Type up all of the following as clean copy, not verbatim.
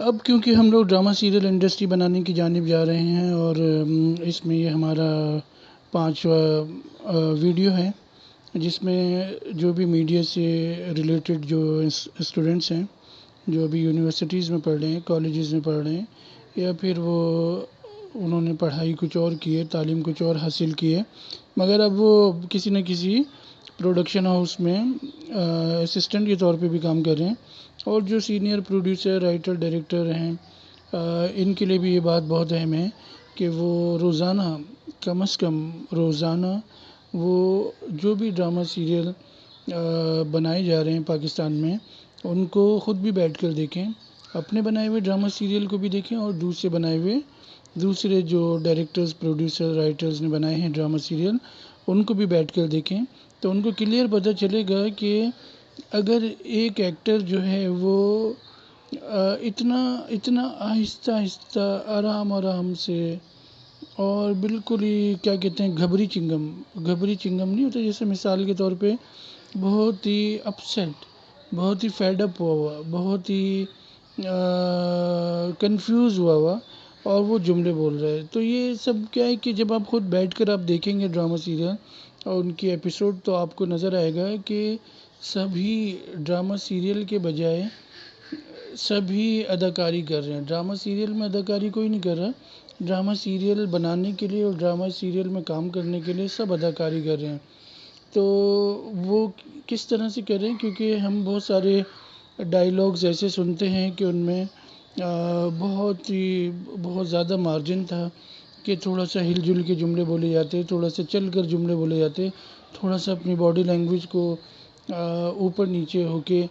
اب کیونکہ ہم لوگ ڈرامہ سیریل انڈسٹری بنانے کی جانب جا رہے ہیں اور اس میں یہ ہمارا 5واں ویڈیو ہے، جس میں جو بھی میڈیا سے ریلیٹڈ جو اسٹوڈنٹس ہیں، جو ابھی یونیورسٹیز میں پڑھ رہے ہیں، کالجز میں پڑھ رہے ہیں، یا پھر انہوں نے پڑھائی کچھ اور کی ہے، تعلیم کچھ اور حاصل کی ہے، مگر اب وہ کسی نہ کسی پروڈکشن ہاؤس میں اسسٹنٹ کے طور پہ بھی کام کر رہے ہیں، اور جو سینئر پروڈیوسر، رائٹر، ڈائریکٹر ہیں، ان کے لیے بھی یہ بات بہت اہم ہے کہ وہ روزانہ، کم از کم روزانہ، وہ جو بھی ڈرامہ سیریل بنائے جا رہے ہیں پاکستان میں، ان کو خود بھی بیٹھ کر دیکھیں، اپنے بنائے ہوئے ڈرامہ سیریل کو بھی دیکھیں، اور دوسرے بنائے ہوئے، دوسرے جو ڈائریکٹرز، پروڈیوسر، رائٹرز نے بنائے ہیں ڈرامہ سیریل، ان کو بھی بیٹھ کر دیکھیں، تو ان کو کلیئر پتہ چلے گا کہ اگر ایک ایکٹر جو ہے وہ اتنا آہستہ آہستہ، آرام سے، اور بالکل ہی کیا کہتے ہیں، گھبری چنگم نہیں ہوتا، جیسے مثال کے طور پہ بہت ہی اپسیٹ، بہت ہی فیڈ اپ ہوا بہت ہی کنفیوز ہوا اور وہ جملے بول رہا ہے، تو یہ سب کیا ہے کہ جب آپ خود بیٹھ کر آپ دیکھیں گے ڈرامہ سیریل اور ان کی ایپیسوڈ، تو آپ کو نظر آئے گا کہ سبھی ڈرامہ سیریل کے بجائے سبھی اداکاری کر رہے ہیں۔ ڈرامہ سیریل میں اداکاری کوئی نہیں کر رہا، ڈرامہ سیریل بنانے کے لیے اور ڈرامہ سیریل میں کام کرنے کے لیے سب اداکاری کر رہے ہیں۔ تو وہ کس طرح سے کر رہے ہیں، کیونکہ ہم بہت سارے ڈائیلاگز ایسے سنتے ہیں کہ ان میں بہت زیادہ مارجن تھا، کہ تھوڑا سا ہل جل کے جملے بولے جاتے، تھوڑا سا چل کر جملے بولے جاتے، تھوڑا سا اپنی باڈی لینگویج کو اوپر نیچے ہو کے،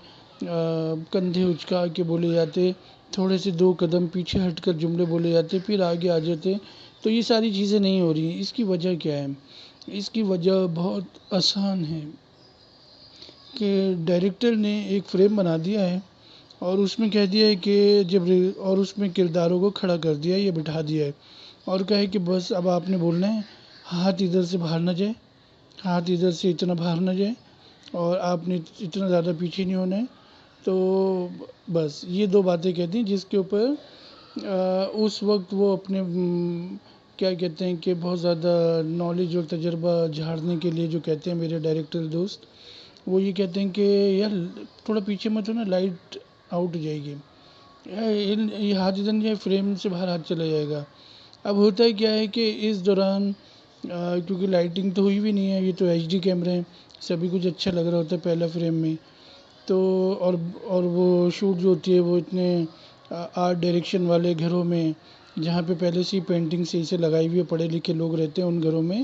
کندھے اچکا کے بولے جاتے، تھوڑے سے 2 قدم پیچھے ہٹ کر جملے بولے جاتے، پھر آگے آ جاتے، تو یہ ساری چیزیں نہیں ہو رہی ہیں۔ اس کی وجہ کیا ہے؟ اس کی وجہ بہت آسان ہے کہ ڈائریکٹر نے ایک فریم بنا دیا ہے، اور اس میں کہہ دیا ہے کہ اور اس میں کرداروں کو کھڑا کر دیا ہے یا بٹھا دیا ہے، اور کہا ہے کہ بس اب آپ نے بولنا ہے، ہاتھ ادھر سے باہر نہ جائے، ہاتھ ادھر سے اتنا باہر نہ جائے، اور آپ نے اتنا زیادہ پیچھے نہیں ہونا ہے، تو بس یہ 2 باتیں کہتی ہیں، جس کے اوپر اس وقت وہ اپنے کیا کہتے ہیں کہ بہت زیادہ نالج اور تجربہ جھاڑنے کے لیے، جو کہتے ہیں میرے ڈائریکٹر دوست، وہ یہ کہتے ہیں کہ یار تھوڑا پیچھے مت ہونا، لائٹ آؤٹ ہو جائے گی، یہ ہاتھ ادھر نہیں جائے، فریم سے باہر ہاتھ چلا جائے گا۔ اب ہوتا ہے کیا ہے کہ اس دوران کیونکہ لائٹنگ تو ہوئی بھی نہیں ہے، یہ تو ایچ ڈی کیمرے ہیں، سبھی کچھ اچھا لگ رہا ہوتا ہے پہلا فریم میں، تو اور وہ شوٹ جو ہوتی ہے وہ اتنے آرٹ ڈائریکشن والے گھروں میں، جہاں پہ پہلے سے ہی پینٹنگ صحیح سے لگائی ہوئی ہے، پڑھے لکھے لوگ رہتے ہیں، ان گھروں میں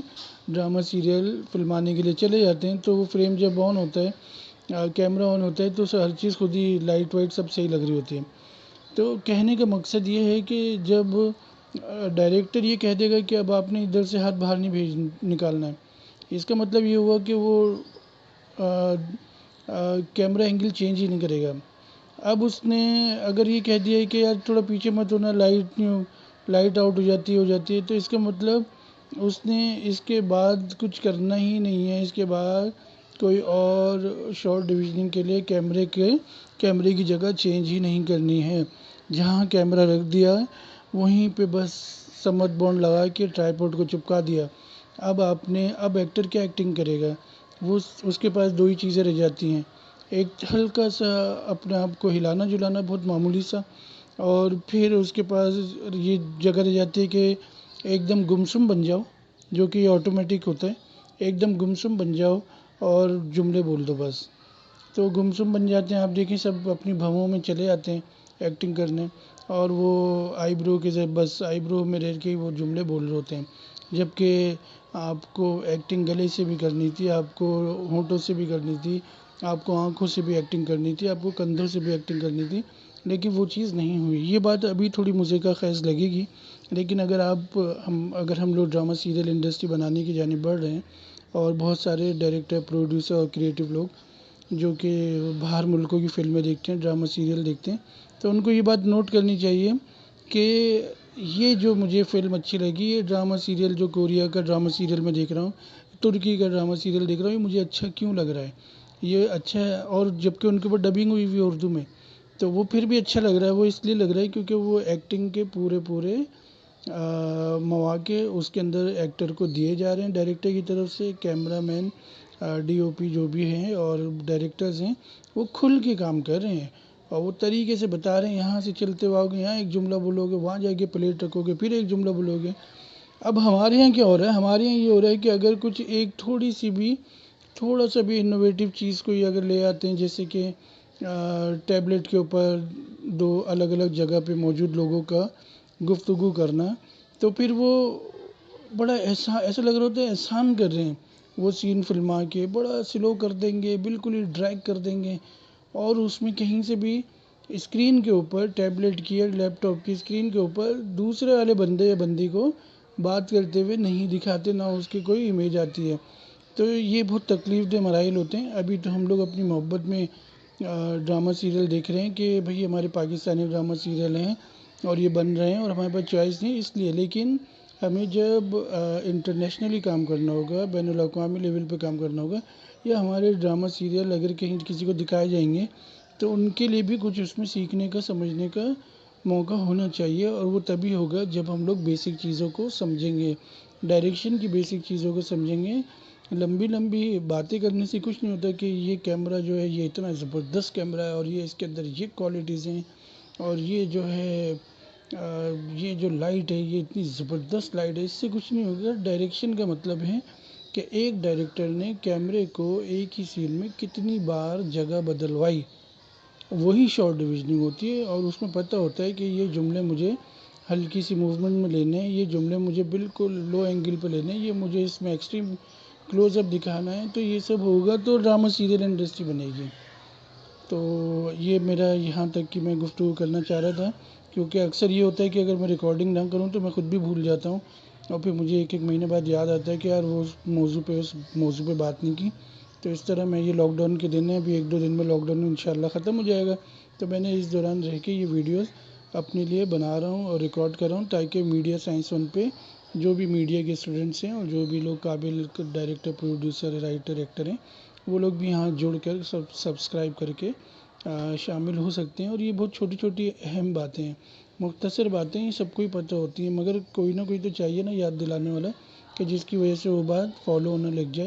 ڈرامہ سیریل فلمانے کے لیے چلے جاتے ہیں، تو وہ فریم جب آن ہوتا ہے، کیمرہ آن ہوتا ہے، تو ہر چیز خود ہی لائٹ وائٹ سب صحیح لگ رہی ہوتی ہے۔ تو کہنے کا مقصد یہ ہے کہ جب ڈائریکٹر یہ کہہ دے گا کہ اب آپ نے ادھر سے ہاتھ باہر نہیں نکالنا ہے، اس کا مطلب یہ ہوا کہ وہ کیمرہ اینگل چینج ہی نہیں کرے گا۔ اب اس نے اگر یہ کہہ دیا ہے کہ یار تھوڑا پیچھے مت ہونا، لائٹ آؤٹ ہو جاتی ہے، تو اس کا مطلب اس نے اس کے بعد کچھ کرنا ہی نہیں ہے، اس کے بعد کوئی اور شارٹ ڈویژننگ کے لیے کیمرے کی جگہ چینج ہی نہیں کرنی ہے، جہاں کیمرہ رکھ دیا وہیں پہ بس سمت بانڈ لگا کے ٹرائیپوڈ کو چپکا دیا۔ اب ایکٹر کیا ایکٹنگ کرے گا؟ وہ اس کے پاس 2 ہی چیزیں رہ جاتی ہیں، ایک ہلکا سا اپنے آپ کو ہلانا جلانا، بہت معمولی سا، اور پھر اس کے پاس یہ جگہ رہ جاتی ہے کہ ایک دم گمسم بن جاؤ، جو کہ آٹومیٹک ہوتا ہے، ایک دم گمسم بن جاؤ اور جملے بول دو بس، تو گمسم بن جاتے ہیں۔ آپ دیکھیں سب اپنی بھووں میں چلے جاتے ہیں ایکٹنگ کرنے، اور وہ آئی برو کے بس آئی برو میں رہ کے وہ جملے بول رہے ہوتے ہیں، جبکہ آپ کو ایکٹنگ گلے سے بھی کرنی تھی، آپ کو ہونٹوں سے بھی کرنی تھی، آپ کو آنکھوں سے بھی ایکٹنگ کرنی تھی، آپ کو کندھوں سے بھی ایکٹنگ کرنی تھی، لیکن وہ چیز نہیں ہوئی۔ یہ بات ابھی تھوڑی مضحکہ خیز لگے گی، لیکن اگر ہم لوگ ڈرامہ سیریل انڈسٹری بنانے کی جانب بڑھ رہے ہیں، اور بہت سارے ڈائریکٹر، پروڈیوسر اور کریٹو لوگ جو کہ باہر ملکوں کی فلمیں دیکھتے ہیں، ڈرامہ سیریل دیکھتے ہیں، تو ان کو یہ بات نوٹ کرنی چاہیے کہ یہ جو مجھے فلم اچھی لگی، یہ ڈرامہ سیریل جو کوریا کا ڈرامہ سیریل میں دیکھ رہا ہوں، ترکی کا ڈرامہ سیریل دیکھ رہا ہوں، یہ مجھے اچھا کیوں لگ رہا ہے، یہ اچھا ہے، اور جبکہ ان کے اوپر ڈبنگ ہوئی ہوئی اردو میں، تو وہ پھر بھی اچھا لگ رہا ہے. وہ اس لیے لگ رہا ہے کیونکہ وہ ایکٹنگ کے پورے مواقع اس کے اندر ایکٹر کو دیے جا رہے ہیں ڈائریکٹر کی طرف سے. کیمرہ مین، ڈی او پی جو بھی ہیں اور ڈائریکٹرز ہیں وہ کھل کے کام کر رہے ہیں اور وہ طریقے سے بتا رہے ہیں. یہاں سے چلتے ہوا گے، یہاں ایک جملہ بولو گے، وہاں جا کے پلیٹ رکھو گے، پھر ایک جملہ بولو گے. اب ہمارے یہاں کیا ہو رہا ہے؟ ہمارے یہاں یہ ہو رہا ہے کہ اگر کچھ ایک تھوڑا سا بھی انوویٹیو چیز کوئی اگر لے آتے ہیں، جیسے کہ ٹیبلٹ کے اوپر دو الگ الگ جگہ پہ موجود لوگوں کا گفتگو کرنا، تو پھر وہ بڑا ایسا لگ رہا ہوتا ہے احسان کر رہے ہیں. وہ سین فلما کے بڑا سلو کر دیں گے، بالکل ہی ڈریگ کر دیں گے، اور اس میں کہیں سے بھی اسکرین کے اوپر، ٹیبلٹ کی یا لیپ ٹاپ کی اسکرین کے اوپر دوسرے والے بندے یا بندی کو بات کرتے ہوئے نہیں دکھاتے، نہ اس کی کوئی امیج آتی ہے. تو یہ بہت تکلیف دہ مراحل ہوتے ہیں. ابھی تو ہم لوگ اپنی محبت میں ڈرامہ سیریل دیکھ رہے ہیں کہ بھئی ہمارے پاکستانی ڈرامہ سیریل ہیں اور یہ بن رہے ہیں اور ہمارے پاس چوائس نہیں اس لیے. لیکن ہمیں جب انٹرنیشنلی کام کرنا ہوگا، بین الاقوامی لیول پہ کام کرنا ہوگا، یا ہمارے ڈرامہ سیریل اگر کہیں کسی کو دکھائے جائیں گے تو ان کے لیے بھی کچھ اس میں سیکھنے کا، سمجھنے کا موقع ہونا چاہیے. اور وہ تبھی ہوگا جب ہم لوگ بیسک چیزوں کو سمجھیں گے، ڈائریکشن کی بیسک چیزوں کو سمجھیں گے. لمبی باتیں کرنے سے کچھ نہیں ہوتا کہ یہ کیمرہ جو ہے یہ اتنا زبردست کیمرہ ہے اور یہ اس کے اندر یہ کوالٹیز ہیں، اور یہ جو ہے یہ جو لائٹ ہے یہ اتنی زبردست لائٹ ہے. اس سے کچھ نہیں ہوگا. ڈائریکشن کا مطلب ہے کہ ایک ڈائریکٹر نے کیمرے کو ایک ہی سین میں کتنی بار جگہ بدلوائی، وہی شارٹ ڈویژننگ ہوتی ہے. اور اس میں پتہ ہوتا ہے کہ یہ جملے مجھے ہلکی سی موومنٹ میں لینے ہیں، یہ جملے مجھے بالکل لو اینگل پہ لینے ہیں، یہ مجھے اس میں ایکسٹریم کلوز اپ دکھانا ہے. تو یہ سب ہوگا تو ڈرامہ سیریل انڈسٹری بنے گی. تو یہ میرا یہاں تک کہ میں گفتگو کرنا چاہ رہا تھا، کیونکہ اکثر یہ ہوتا ہے کہ اگر میں ریکارڈنگ نہ کروں تو میں خود بھی بھول جاتا ہوں، اور پھر مجھے ایک مہینے بعد یاد آتا ہے کہ یار وہ اس موضوع پہ بات نہیں کی. تو اس طرح میں یہ لاک ڈاؤن کے دن ہیں، ابھی 1-2 دن میں لاک ڈاؤن انشاءاللہ ختم ہو جائے گا. تو میں نے اس دوران رہ کے یہ ویڈیوز اپنے لیے بنا رہا ہوں اور ریکارڈ کر رہا ہوں، تاکہ میڈیا سائنس 1 پہ جو بھی میڈیا کے اسٹوڈنٹس ہیں اور جو بھی لوگ قابل ڈائریکٹر، پروڈیوسر، رائٹر، ایکٹر ہیں، وہ لوگ بھی یہاں جڑ کر سبسکرائب کر کے شامل ہو سکتے ہیں. اور یہ بہت چھوٹی چھوٹی اہم باتیں ہیں، مختصر باتیں، یہ سب کو ہی پتہ ہوتی ہیں، مگر کوئی نہ کوئی تو چاہیے نا یاد دلانے والا کہ جس کی وجہ سے وہ بات فالو ہونے لگ جائے.